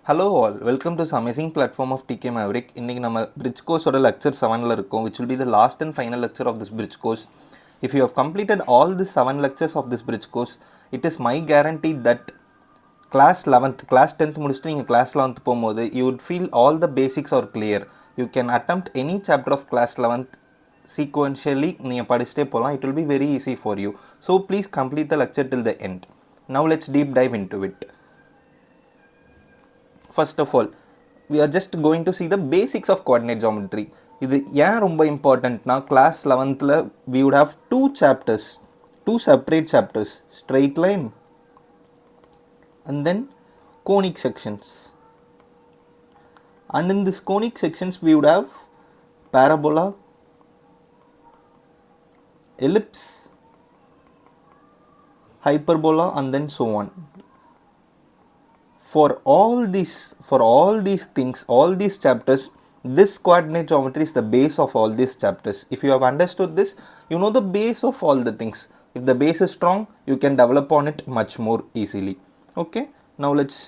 Hello all, welcome to this amazing platform of TK Maverick. இன்னைக்கு நம்ம bridge course ஓட lecture 7ல இருக்கோம், which will be the last and final lecture of this bridge course. If you have completed all the 7 lectures of this bridge course, it is my guarantee that class 11th, class 10th முடிச்சிட்டு நீங்கள் class 11th போகும்போது you would feel all the basics are clear. You can attempt any chapter of class 11th sequentially நீங்கள் படிச்சிட்டே போகலாம். It will be very easy for you. So please complete the lecture till the end. Now let's deep dive into it. First of all, we are just going to see the basics of coordinate geometry. இது ஏன் ரொம்ப இம்பார்ட்டன்ட்னா class 11th we would have two separate chapters, straight line and then conic sections. And in this conic sections we would have parabola, ellipse, hyperbola and then so on. For all these things, all these chapters, this coordinate geometry is the base of all these chapters. If you have understood this, you know the base of all the things. If the base is strong, you can develop on it much more easily. Okay, now let's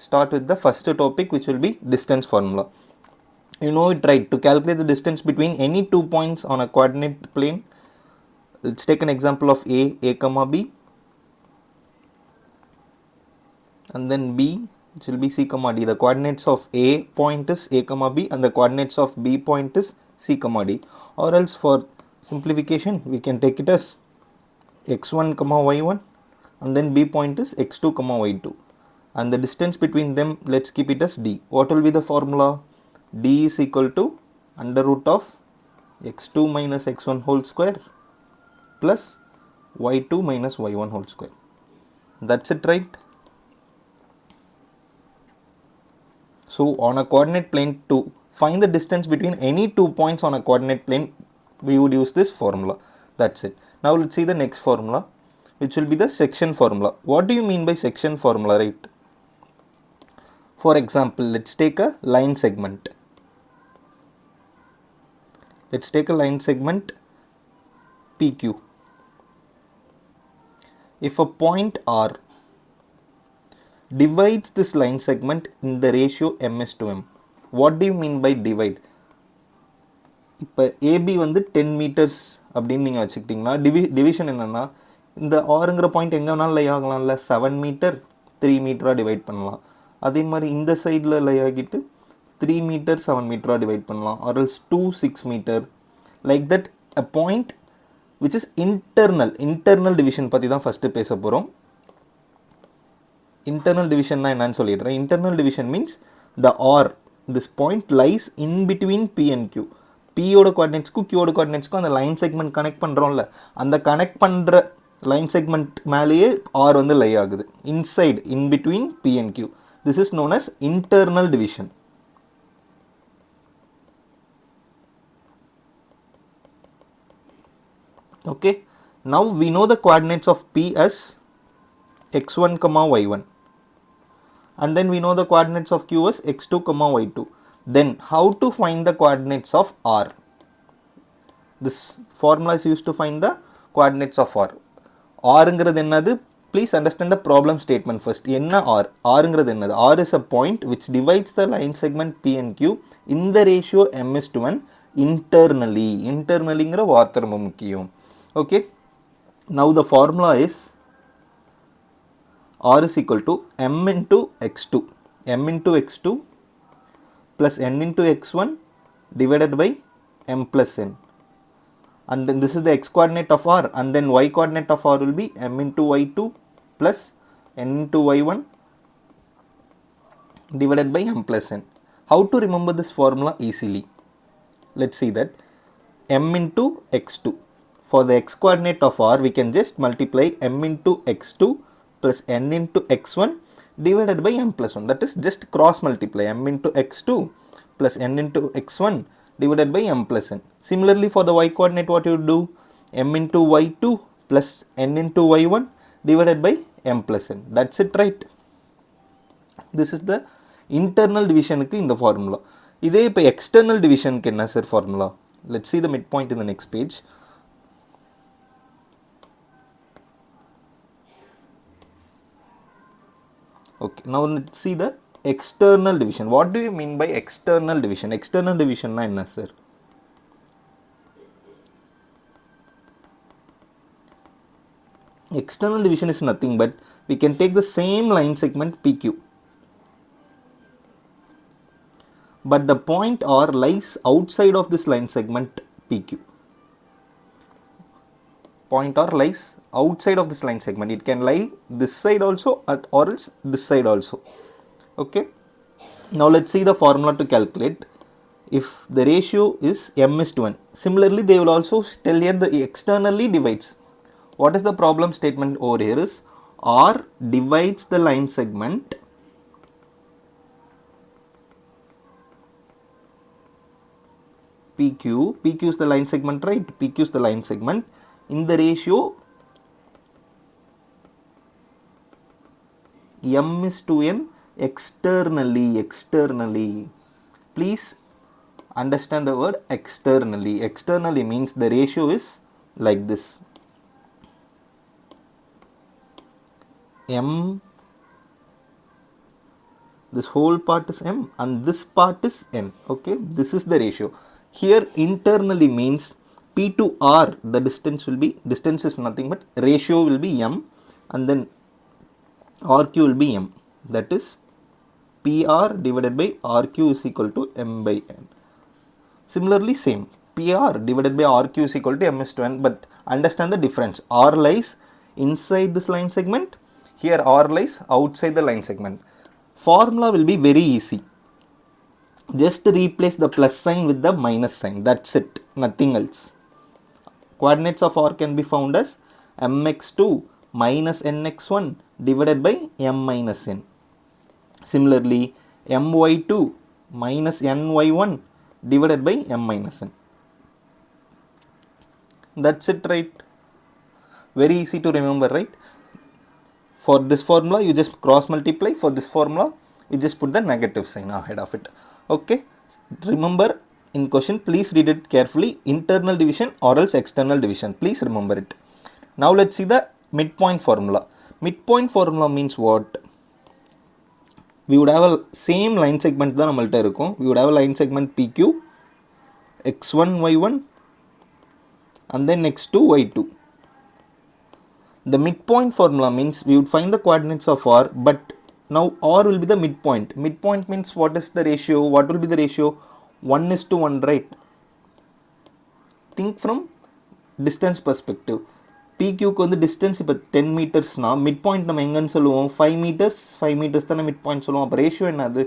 start with the first topic, which will be distance formula. You know it right. To calculate the distance between any two points on a coordinate plane, let's take an example of a comma b, and then b, which will be c comma d. The coordinates of a point is a comma b and the coordinates of b point is c comma d. Or else for simplification we can take it as x1 comma y1 and then b point is x2 comma y2, and the distance between them, let's keep it as d. What will be the formula? D is equal to under root of x2 minus x1 whole square plus y2 minus y1 whole square. That's it, right? So on a coordinate plane, to find the distance between any 2 points on a coordinate plane, we would use this formula. That's it. Now let's see the next formula, which will be the section formula. What do you mean by section formula, right? For example, let's take a line segment. Let's take a line segment PQ. If a point R divides this line segment in the ratio ms to m. What do you mean by divide? இப்போ AB வந்து 10 metres அப்படின்னு நீங்கள் வச்சுக்கிட்டிங்கன்னா division என்னென்னா, இந்த ஆறுங்கிற point எங்கே வேணாலும் லை ஆகலாம்ல, 7 metre 3 மீட்டராக டிவைட் பண்ணலாம். அதே மாதிரி இந்த சைடில் லை ஆகிட்டு 3 மீட்டர் 7 மீட்டராக டிவைட் பண்ணலாம். Or else 2 6 metre, like that. A point which is internal division பற்றி தான் ஃபஸ்ட்டு பேச போகிறோம். Internal division na enna solidren. Internal division means the R, this point lies in between P and Q. P oda coordinates ku Q oda coordinates ku and the line segment connect pandromla, and the connect pandra line segment மேலேயே R வந்து லை ஆகுது inside, in between P and Q. This is known as internal division. Okay, now we know the coordinates of P as x1 comma y1, and then we know the coordinates of Q as x2 comma y2. Then how to find the coordinates of R? This formula is used to find the coordinates of R. R ங்கிறது என்னது? Please understand the problem statement first. என்ன R? R ங்கிறது என்னது? R is a point which divides the line segment P and Q in the ratio m is to n internally. Internally ங்கிற வார்த்தை ரொம்ப முக்கியம். Okay, now the formula is R is equal to m into x2 plus n into x1 divided by m plus n, and then this is the x coordinate of R, and then y coordinate of R will be m into y2 plus n into y1 divided by m plus n. How to remember this formula easily? Let's see that. M into x2, for the x coordinate of R we can just multiply m into x2 plus n into x1 divided by m plus 1. That is just cross multiply m into x2 plus n into x1 divided by m plus n. Similarly for the y coordinate, what you do? M into y2 plus n into y1 divided by m plus n. That's it, right? This is the internal division க்கு இந்த formula. இதே இப்போ external division க்கு என்ன sir formula? Let's see the midpoint in the next page. Okay, now let's see the external division. What do you mean by external division? External division na enna sir? External division is nothing but we can take the same line segment PQ, but the point R lies outside of this line segment PQ. Point R lies outside of this line segment. It can lie this side also or else this side also. Okay. Now let's see the formula to calculate if the ratio is m:1. Similarly, they will also tell here the externally divides. What is the problem statement over here is R divides the line segment PQ. PQ is the line segment, right? PQ is the line segment in the ratio m:n externally. Please understand the word externally. Externally means the ratio is like this. M, this whole part is M and this part is N. Okay, this is the ratio. Here internally means P to R, the distance will be, distance is nothing but ratio will be M and then RQ will be M. That is PR divided by RQ is equal to M by N. Similarly same, PR divided by RQ is equal to M:n, but understand the difference. R lies inside this line segment. Here R lies outside the line segment. Formula will be very easy. Just replace the plus sign with the minus sign. That's it. Nothing else. Coordinates of R can be found as mx2 minus nx1 divided by m minus n. Similarly, my2 minus ny1 divided by m minus n. That's it, right? Very easy to remember, right? For this formula, you just cross multiply. For this formula, you just put the negative sign ahead of it. Okay. Remember in question, please read it carefully. Internal division or else external division. Please remember it. Now let's see the midpoint formula. Midpoint formula means what? We would have a same line segment than namalta irukum. We would have a line segment PQ, x1, y1 and then x2, y2. The midpoint formula means we would find the coordinates of R, but now R will be the midpoint. Midpoint means what is the ratio? What will be the ratio? 1:1, right? Think from distance perspective. PQ க்கு வந்து distance இப்போ 10 மீட்டர்ஸ்னா midpoint நம்ம எங்கன்னு சொல்லுவோம்? 5 meters. 5 meters தானே midpoint சொல்லுவோம். அப்போ ratio என்னது?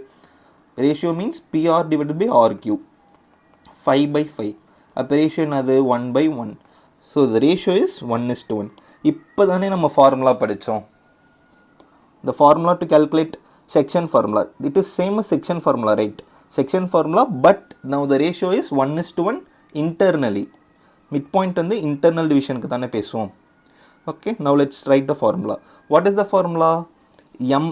Ratio means PR divided by RQ. 5 by 5. அப்போ ratio என்னது? 1 by 1. So the ratio is 1:1. இப்போ தானே நம்ம ஃபார்முலா படித்தோம். The formula to calculate section formula. It is same as section formula, right? Section formula, but now the ratio is 1:1 internally. Midpoint வந்து internal division க்கு தானே பேசுவோம். Okay, now let's write the formula. What is the formula? M,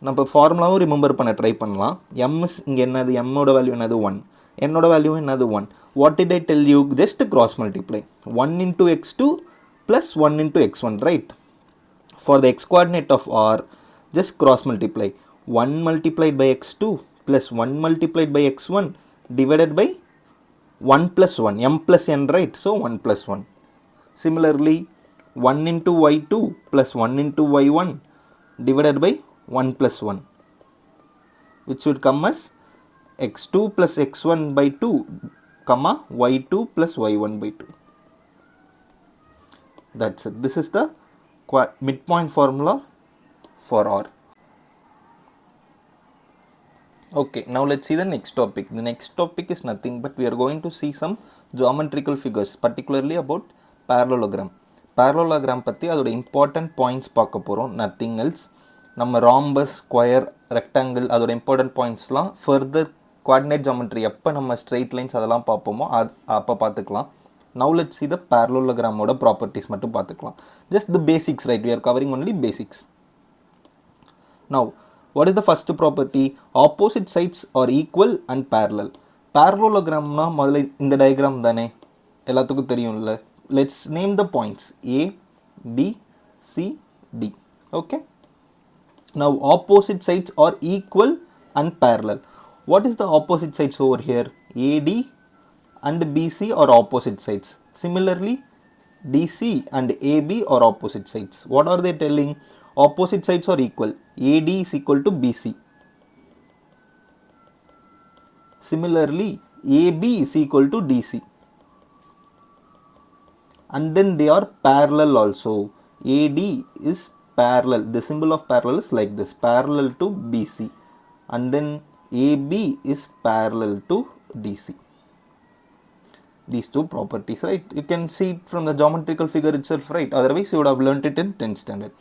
நம்ம ஃபார்முலாவும் remember பண்ண try பண்ணலாம். M is இங்கே என்னது? M ஓட வேல்யூ என்னது? 1. N ஓட வேல்யூ என்னது? 1. What did I tell you? Just cross multiply. 1 into x2 plus 1 into x1, right? For the x coordinate of R, just cross multiply. 1 multiplied by x2 plus 1 multiplied by x1 divided by 1 plus 1, m plus n, right? So 1 plus 1. Similarly, 1 into y2 plus 1 into y1 divided by 1 plus 1, which would come as x2 plus x1 by 2, comma y2 plus y1 by 2. That's it. This is the midpoint formula for R. Okay, now let's see the next topic. The next topic is nothing but we are going to see some geometrical figures, particularly about parallelogram. Parallelogram பற்றி அதோட important points பார்க்க போகிறோம். Nothing else. நம்ம rhombus, square, rectangle அதோட important pointsலாம் further coordinate geometry எப்போ நம்ம straight lines அதெல்லாம் பார்ப்போமோ அப்போ பார்த்துக்கலாம். Now let's see the parallelogram ஓட properties மட்டும் பார்த்துக்கலாம். Just the basics, right? We are covering only basics. Now, what is the first property? Opposite sides are equal and parallel. Parallelogram na முதல்ல இந்த diagram தானே எல்லாத்துக்கும் தெரியும்ல. Let's name the points A, B, C, D. Okay. Now opposite sides are equal and parallel. What is the opposite sides over here? AD and BC are opposite sides. Similarly, DC and AB are opposite sides. What are they telling? Opposite sides are equal. AD is equal to BC. Similarly, AB is equal to DC. And then they are parallel also. AD is parallel. The symbol of parallel is like this, parallel to BC. And then AB is parallel to DC. These two properties, right? You can see it from the geometrical figure itself, right? Otherwise, you would have learnt it in 10th standard.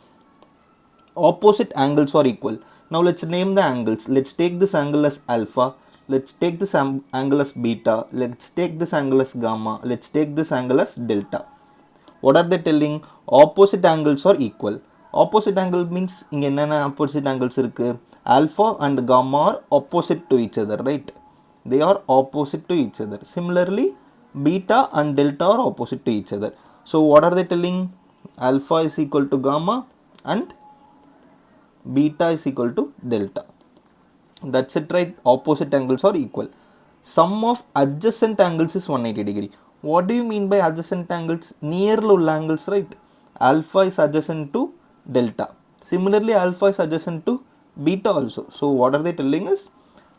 Opposite angles are equal. Now, let's name the angles. Let's take this angle as alpha. Let's take this angle as beta. Let's take this angle as gamma. Let's take this angle as delta. What are they telling? Opposite angles are equal. Opposite angle means inga enna opposite angles irukku? Alpha and gamma are opposite to each other, right? They are opposite to each other. Similarly, beta and delta are opposite to each other. So what are they telling? Alpha is equal to gamma and beta is equal to delta. That's it, right? Opposite angles are equal. Sum of adjacent angles is 180 degree. What do you mean by adjacent angles? Near angles, right? Alpha is adjacent to delta. Similarly, alpha is adjacent to beta also. So what are they telling us?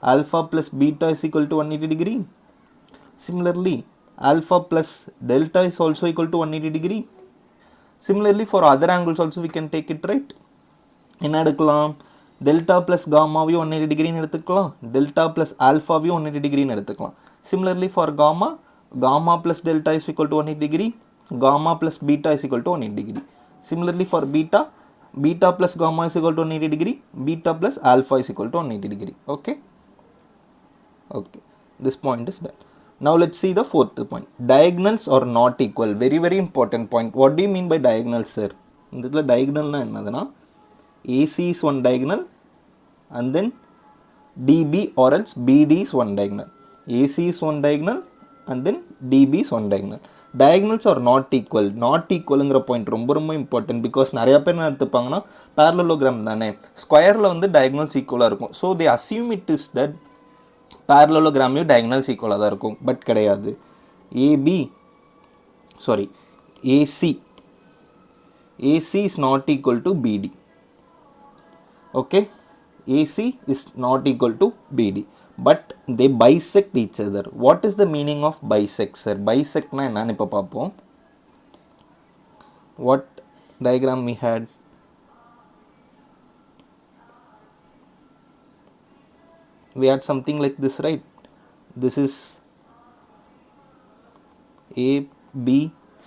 Alpha plus beta is equal to 180 degree. Similarly, alpha plus delta is also equal to 180 degree. Similarly, for other angles also we can take it, right? என்ன எடுக்கலாம்? Delta plus காமாவையும் 180 டிகிரின்னு எடுத்துக்கலாம், delta plus ஆல்ஃபாவையும் 180 டிகிரின்னு எடுத்துக்கலாம். Similarly for gamma, gamma plus delta is equal to 180 degree, gamma plus beta is equal to 180 degree. Similarly for beta, beta plus gamma is equal to 180 degree, beta plus alpha is equal to 180 degree. Okay, okay, this point is done. Now let's see the fourth point. Diagonals are not equal. Very important point. What do you mean by diagonals, sir? This diagonal na enna AC is one diagonal and then DB or else BD is one diagonal. AC is one diagonal and then DB is one diagonal. Diagonals are not equal. Not equal ங்கிற point ரொம்ப important because நிறைய பேர் என்ன எடுத்துப்பாங்கன்னா parallelogram தானே, ஸ்கொயரில் வந்து diagonals ஈக்குவலாக இருக்கும். So they assume it is that parallelogramலையும் diagonals ஈக்குவலாக தான் இருக்கும். பட் கிடையாது. AC is not equal to BD. Okay, AC is not equal to BD, but they bisect each other. What is the meaning of bisect, sir? Bisect na enna ipo paapom. What diagram we had? We had something like this, right? This is A, B,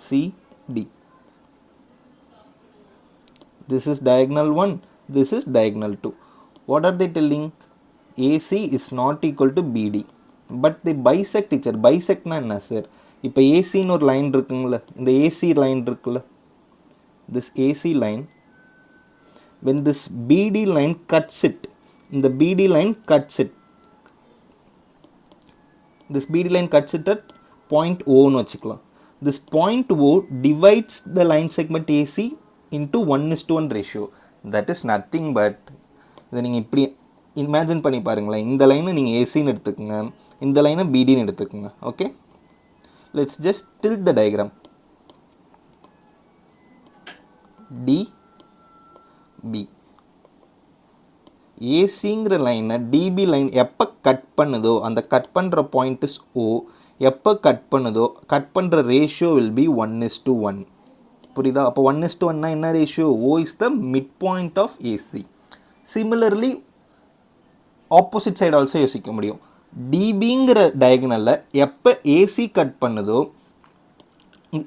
C, D. This is diagonal 1. This is diagonal 2. What are they telling? AC is not equal to BD, but they bisect each other. Bisect na enna, sir? இப்போ ஏசின்னு ஒரு line இருக்குங்கள, இந்த AC line இருக்குல்ல, this AC line, when this BD line cuts it, இந்த BD line cuts it, this BD line cuts it at point O னு வச்சுக்கலாம். This point O divides the line segment AC into 1:1 ratio. That is nothing but, இதை நீங்கள் இப்படி imagine பண்ணி பாருங்களேன். இந்த லைனை நீங்கள் ஏசின்னு எடுத்துக்கோங்க, இந்த லைனை பிடின்னு எடுத்துக்கோங்க. Okay, let's just tilt the diagram. DB ஏசிங்கிற லைனை டிபி லைன் எப்போ கட் பண்ணுதோ அந்த கட் பண்ணுற பாயிண்ட் இஸ் ஓ. எப்போ கட் பண்ணுதோ கட் பண்ணுற ரேஷியோ வில் பி 1:1. புரியுதா? அப்போ 1:1 என்ன ratio? O is the mid point of AC. Similarly opposite side also யோசிக்க முடியும். டிபிங்கிற டயகனலில் எப்போ ஏசி கட் பண்ணுதோ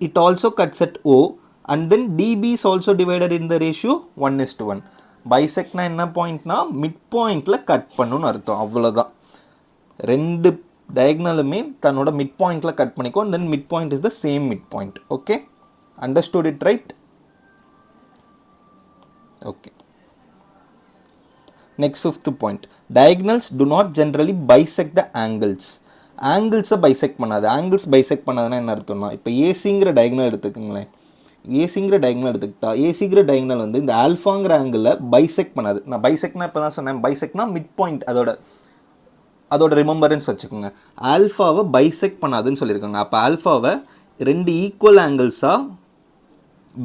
it also cuts at O and then DB is also divided in the ratio 1:1. பைசெக்ட்னா என்ன பாயிண்ட்னா மிட் பாயிண்டில் கட் பண்ணுன்னு அர்த்தம். அவ்வளோதான். ரெண்டு டயகனலுமே தன்னோட மிட் பாயிண்டில் கட் பண்ணிக்கோ, and then mid point is the same mid point. Okay, understood it, right? Okay, next fifth point. Diagonals do not generally bisect the angles. Angles bisect பண்ணாது. Angles bisect பண்ணாதுன்னா என்ன அர்த்தம்னா, இப்போ ஏசிங்கிற டயகனல் எடுத்துக்கோங்களேன். ஏசிங்கிற diagonal எடுத்துக்கிட்டா ஏசிங்கிற diagonal வந்து இந்த ஆல்ஃபாங்கிற ஆங்கிளில் bisect பண்ணாது. நான் பைசெக்ட்னா இப்போ தான் சொன்னேன், பைசெக்ட்னா மிட் பாயிண்ட், அதோட ரிமெம்பரன்ஸ் வச்சுக்கோங்க. ஆல்ஃபாவை பைசெக்ட் பண்ணாதுன்னு சொல்லியிருக்காங்க. அப்போ ஆல்ஃபாவை 2 ஈக்குவல் ஆங்கிள்ஸாக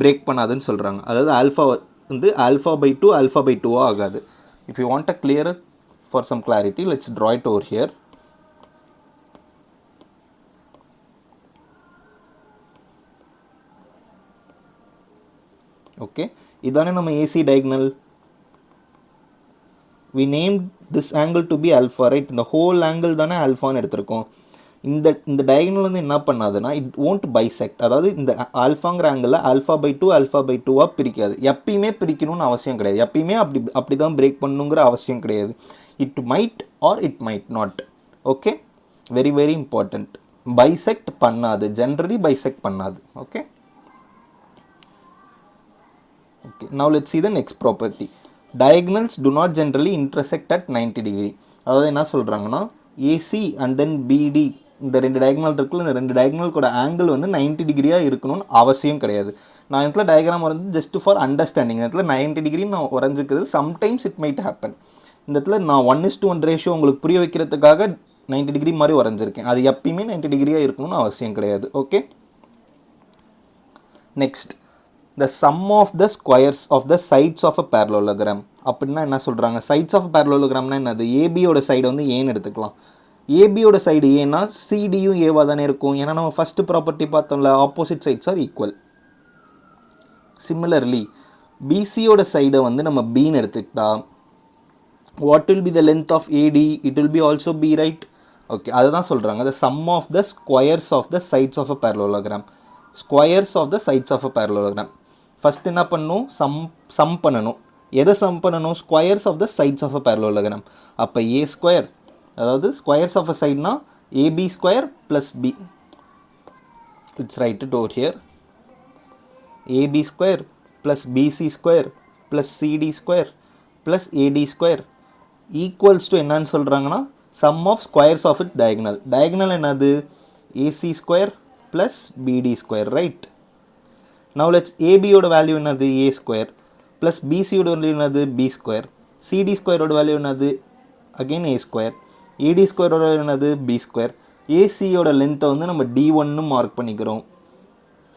பிரேக் பண்ணாதுன்னு சொல்கிறாங்க. அதாவது ஆல்ஃபா வந்து ஆல்ஃபா பை 2 ஆல்ஃபா பை 2 ஆகாது. If you want a clear for some clarity, let's draw it over here. Okay, இதானே நம்ம AC diagonal. we named this angle to be alpha, right? இந்த whole angle தானே ஆல்ஃபான்னு எடுத்திருக்கோம். இந்த diagonal வந்து என்ன பண்ணாதுன்னா it won't bisect. அதாவது இந்த ஆல்ஃபாங்கிற ஆங்கிளில் ஆல்ஃபா பை 2 ஆல்ஃபா பை 2 பிரிக்காது. எப்பயுமே பிரிக்கணும்னு அவசியம் கிடையாது. எப்பயுமே அப்படி தான் பிரேக் பண்ணணுங்கிற அவசியம் கிடையாது. It might R it might not. Okay, very very important. Bisect பண்ணாது, ஜென்ரலி பைசெக்ட் பண்ணாது. Okay, okay, now let's see the next property. Diagonals do not generally intersect at 90 degree. அதாவது என்ன சொல்கிறாங்கன்னா AC and then BD இந்த 2 diagonal இருக்குல்ல, இந்த 2 டயக்னல்கோட angle வந்து 90 டிகிரியாக இருக்கணும்னு அவசியம் கிடையாது. நான் இடத்துல டயக்ராம் வரைஞ்சி ஜஸ்ட் ஃபார் அண்டர்ஸ்டாண்டிங். இந்த இடத்துல 90 டிகிரி நான் வரைஞ்சிக்கிறது சம்டைம்ஸ் இட் மைட் ஹேப்பன். இந்த இடத்துல நான் 1:1 ரேஷியோ உங்களுக்கு புரிய வைக்கிறதுக்காக 90 டிகிரி மாதிரி வரைஞ்சிருக்கேன். அது எப்பயுமே 90 டிகிரியாக இருக்கணும்னு அவசியம் கிடையாது. Okay, next, the sum of the squares of the sides of a parallelogram. அப்படின்னா என்ன சொல்கிறாங்க? சைட்ஸ் ஆஃப் parallelogramனா என்னது? ஏபியோட சைடு வந்து ஏன்னு எடுத்துக்கலாம். ஏபியோட சைடு ஏன்னா சிடியும் ஏவா தானே இருக்கும். ஏன்னா நம்ம ஃபஸ்ட்டு ப்ராப்பர்ட்டி பார்த்தோம்ல, opposite sides are equal. Similarly பிசியோட சைடை வந்து நம்ம பின்னு எடுத்துக்கிட்டா what will be the length of AD? It will be also B, right? Okay, அதுதான் சொல்கிறாங்க the sum of the squares of the sides of a parallelogram. Squares of the sides of a parallelogram. First என்ன பண்ணணும்? Sum பண்ணணும். எதை sum பண்ணணும்? Squares of the sides of a parallelogram. அப்போ A square, அதாவது squares of a சைட்னா AB square plus B. It's right it over here. AB square plus BC square plus CD square plus AD square equals to என்னன்னு சொல்கிறாங்கன்னா sum of squares of it diagonal. Diagonal என்னது? AC square plus பிடி square, right? Now let's AB ஓட value என்னது? A square plus BC ஓட value என்னது? B square. CD ஸ்கொயரோட value என்னது? Again A square. AD ஸ்கொயரோட வேல்யூ என்னது? B square. ACயோட லென்த்தை வந்து நம்ம D1ன்னு மார்க் பண்ணிக்கிறோம்.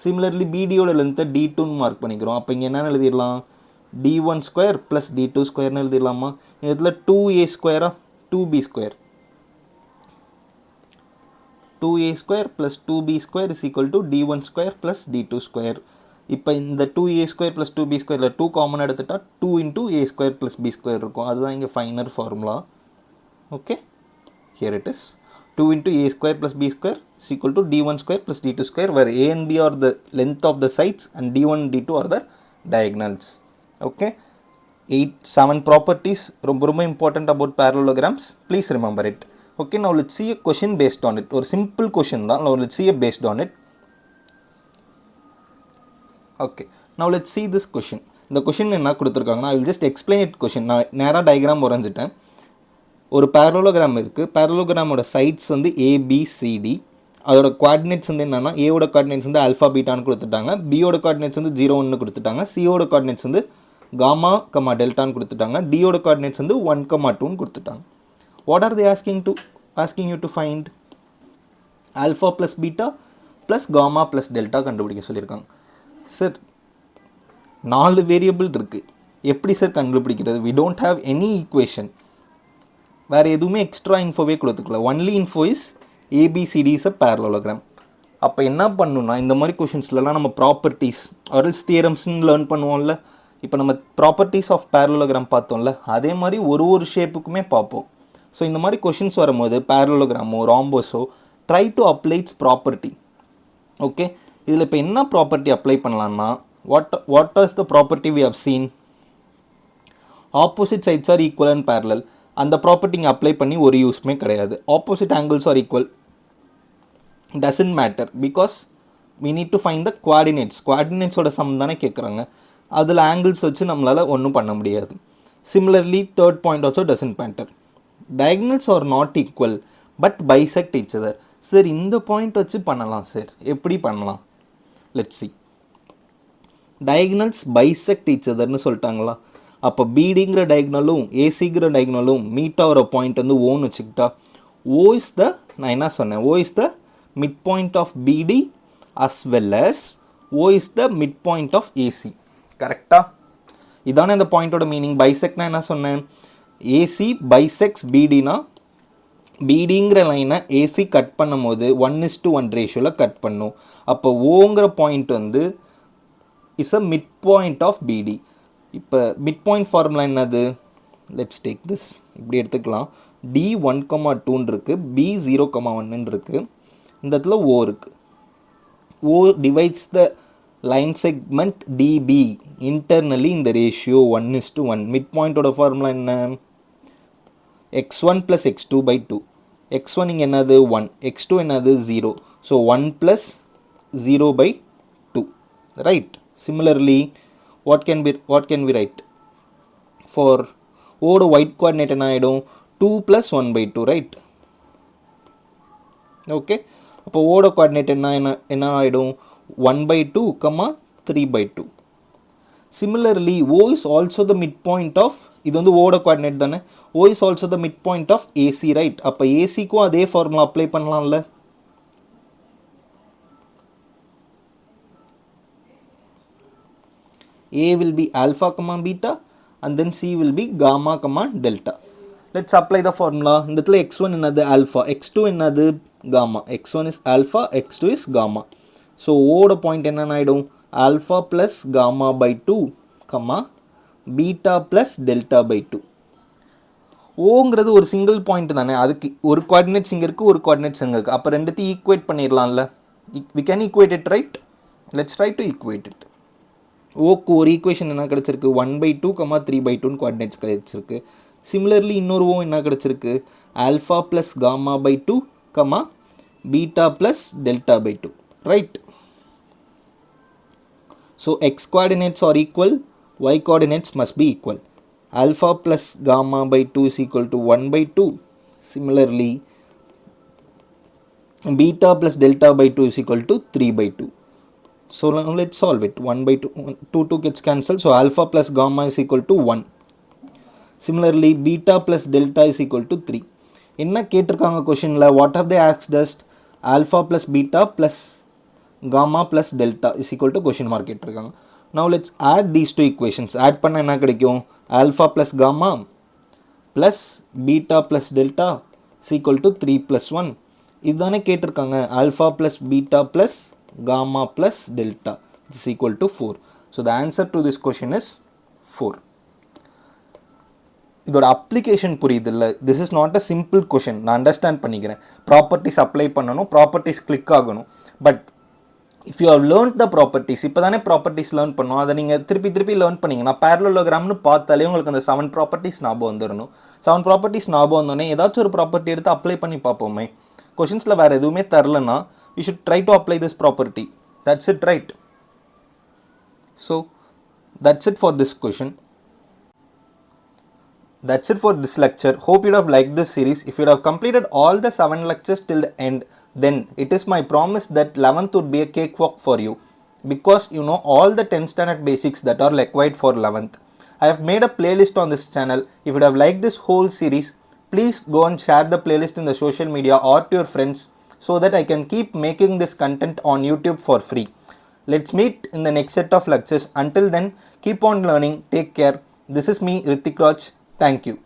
சிமிலர்லி BDயோட லென்த்தை D2ன்னு மார்க் பண்ணிக்கிறோம். அப்போ இங்கே என்னென்னு எழுதிடலாம்? D1 ஸ்கொயர் ப்ளஸ் D2 ஸ்கொயர்னு எழுதிடலாமா? இதில் 2A ஸ்கொயரா 2B square. 2A square plus 2B square is equal to D1 square plus D2 square. இப்போ இந்த 2A square plus 2B ஸ்கொயரில் 2 common எடுத்துட்டா 2 into A square plus B square இருக்கும். அதுதான் இங்கே finer formula. Okay, here it is 2 into A square plus B square is equal to D1 square plus D2 square, where A and B are the length of the sides and D1 and D2 are the diagonals. Okay, 7 properties ரொம்ப ரொம்ப important about parallelograms. Please remember it. Okay, now let's see a question based on it. ஒரு simple question தான். Now let's see a based on it. Okay, now let's see this question. இந்த question என்ன கொடுத்துருக்காங்கன்னா, I will just explain it question. நான் நேராக diagram வரைஞ்சிட்டேன். ஒரு parallelogram இருக்குது. parallelogramோட sides வந்து ABCD. அதோட கோஆர்டினேட்ஸ் வந்து என்னென்னா, ஏவோட கோஆர்டினேட்ஸ் வந்து ஆல்ஃபா பீட்டான்னு கொடுத்துட்டாங்க, பியோட கோஆர்டினேட்ஸ் வந்து 0 கொடுத்துட்டாங்க, சியோட கோஆர்டினேட்ஸ் வந்து காமா கமா டெல்டான்னு கொடுத்துட்டாங்க, டியோட கோஆர்டினேட்ஸ் வந்து 1,2ன்னு கொடுத்துட்டாங்க. What are they asking you to find? Alpha plus beta plus gamma plus delta கண்டுபிடிக்க சொல்லியிருக்காங்க. சார் 4 வேரியபிள் இருக்குது, எப்படி சார் கண்டுபிடிக்கிறது? we don't have any equation. வேறு எதுவுமே எக்ஸ்ட்ரா இன்ஃபோவே கொடுத்துக்கல. Only info is ABCD is a parallelogram. அப்போ என்ன பண்ணணும்னா, இந்த மாதிரி கொஷின்ஸ்லாம் நம்ம ப்ராப்பர்ட்டிஸ் ஆர்எல்ஸ் தியரம்ஸ்ன்னு லேர்ன் பண்ணுவோம்ல. இப்போ நம்ம ப்ராப்பர்ட்டிஸ் ஆஃப் parallelogram பார்த்தோம்ல, அதே மாதிரி ஒரு ஷேப்புக்குமே பார்ப்போம். ஸோ இந்த மாதிரி கொஷின்ஸ் வரும்போது parallelogramோ ராம்போஸோ try to apply it's property. Okay, இதில் இப்போ என்ன ப்ராப்பர்ட்டி அப்ளை பண்ணலான்னா, what is the property we have seen? Opposite sides are equal and parallel. அந்த ப்ராப்பர்ட்டி இங்கே அப்ளை பண்ணி ஒரு யூஸ்மே கிடையாது. Opposite angles are equal doesn't matter, because we need to find the coordinates. கோஆர்டினேட்ஸோட சம் தானே கேட்குறாங்க, அதில் ஆங்கிள்ஸ் வச்சு நம்மளால் ஒன்றும் பண்ண முடியாது. Similarly third point also doesn't matter. diagonals are not equal but bisect each other. Sir இந்த பாயிண்ட் வச்சு பண்ணலாம் சார், எப்படி பண்ணலாம்? Let's see. diagonals bisect each other னு சொல்லிட்டாங்களா. அப்போ BDங்கிற diagonalum ACங்கிற diagonalum meet ஆகிற பாயிண்ட் வந்து ஓன்னு வச்சுக்கிட்டா O is the, நான் என்ன சொன்னேன், O is the midpoint of BD as well as O is the midpoint of AC. கரெக்டா? இதானே இந்த பாயிண்டோட மீனிங். பைசெக்ட்னா என்ன சொன்னேன், AC bisects BDனா BDங்கிற லைனை AC கட் பண்ணும் போது 1:1 ரேஷியோவில் கட் பண்ணும். அப்போ ஓங்கிற பாயிண்ட் வந்து is a mid point of BD. இப்போ மிட் பாயிண்ட் ஃபார்முலா என்னது, லெட்ஸ் டேக் திஸ், இப்படி எடுத்துக்கலாம். D1,2 இருக்குது, B0,1 இருக்குது. இந்த இடத்துல O இருக்குது. O divides the line segment DB internally in the ratio 1:1. Mid பாயிண்டோட ஃபார்முலா என்ன, x1 plus x2 by 2. x1 இங்கே என்னது 1, x2 என்னது 0. So 1 plus 0 by 2. Right. Similarly, what can we write? For O ட white coordinate என்ன ஆகிடும், 2 plus 1 by 2. Right. Okay. அப்போ O ட coordinate என்ன ஆகிடும், 1 by 2, 3 by 2. Similarly, O is also the midpoint of, இது வந்து O ட coordinate தானே, O is also the midpoint of AC, right? அப்போ ACக்கும் அதே ஃபார்முலா அப்ளை பண்ணலாம்ல. A will be alpha comma beta and then C will be gamma comma delta. Let's apply the formula. இந்த இடத்துல x1 என்னது alpha, x2 என்னது gamma. x1 is alpha, x2 is gamma. So O ட point என்ன ஆகிடும், alpha plus gamma by 2, beta plus delta by 2. ஓங்கிறது ஒரு single point தானே, அதுக்கு ஒரு கோஆர்டினேட்ஸ் இங்கே இருக்குது, ஒரு கோஆர்டினேட்ஸ் இங்கே இருக்குது. அப்போ ரெண்டுத்தையும் equate பண்ணிடலாம்ல. we can equate it, right? Let's try to equate it. ஓக்கு ஒரு ஈக்குவேஷன் என்ன கிடச்சிருக்கு, 1/2, 3/2 கோஆர்டினேட்ஸ் கிடச்சிருக்கு. சிமிலர்லி இன்னொரு ஓ என்ன கிடச்சிருக்கு, alpha plus gamma by 2, beta plus delta by 2, right? So x coordinates are equal, y coordinates must be equal. Alpha plus gamma by 2 is equal to 1/2. Similarly, beta plus delta by 2 is equal to 3/2. So now let's solve it. 1/2, 2 gets cancelled. So alpha plus gamma is equal to 1. Similarly, beta plus delta is equal to 3. என்ன கேட்டிருக்காங்க கொஷினில், what have they asked us? Alpha plus beta plus gamma plus delta is equal to question mark கேட்டிருக்காங்க. Now let's add these two equations. Add பண்ண என்ன கிடைக்கும், alpha plus gamma plus beta plus delta is equal to 3 plus 1. இதுதானே கேட்டிருக்காங்க, alpha plus beta plus gamma plus delta is equal to 4. So the answer to this question is 4. இதோட application புரியுது இல்லை, this is not a simple question. நான் understand பண்ணிக்கிறேன், properties apply பண்ணணும், properties click ஆகணும். But if you have learn the properties, இப்போ தானே properties learn பண்ணோம், அதை நீங்கள் திருப்பி லேர்ன் பண்ணிங்கன்னா பேரலோகிராம்னு பார்த்தாலே உங்களுக்கு அந்த 7 ப்ராப்பர்ட்டிஸ் ஞாபகம் வந்துடணும். 7 ப்ராப்பர்ட்டிஸ் ஞாபகம் வந்தோடனே ஏதாச்சும் ஒரு ப்ராப்பர்ட்டி எடுத்து அப்ளை பண்ணி பார்ப்போமே. கொஷின்ஸில் வேறு எதுவுமே தரலன்னா you should try to apply this property. That's it, right? So that's it for this question. That's it for this lecture. Hope you'd have liked this series. If you'd have completed all the 7 lectures till the end, then it is my promise that 11th would be a cakewalk for you, because you know all the 10th standard basics that are required for 11th. I have made a playlist on this channel. If you'd have liked this whole series, please go and share the playlist in the social media or to your friends so that I can keep making this content on YouTube for free. Let's meet in the next set of lectures. Until then, keep on learning. Take care. This is me, Rethik. Thank you.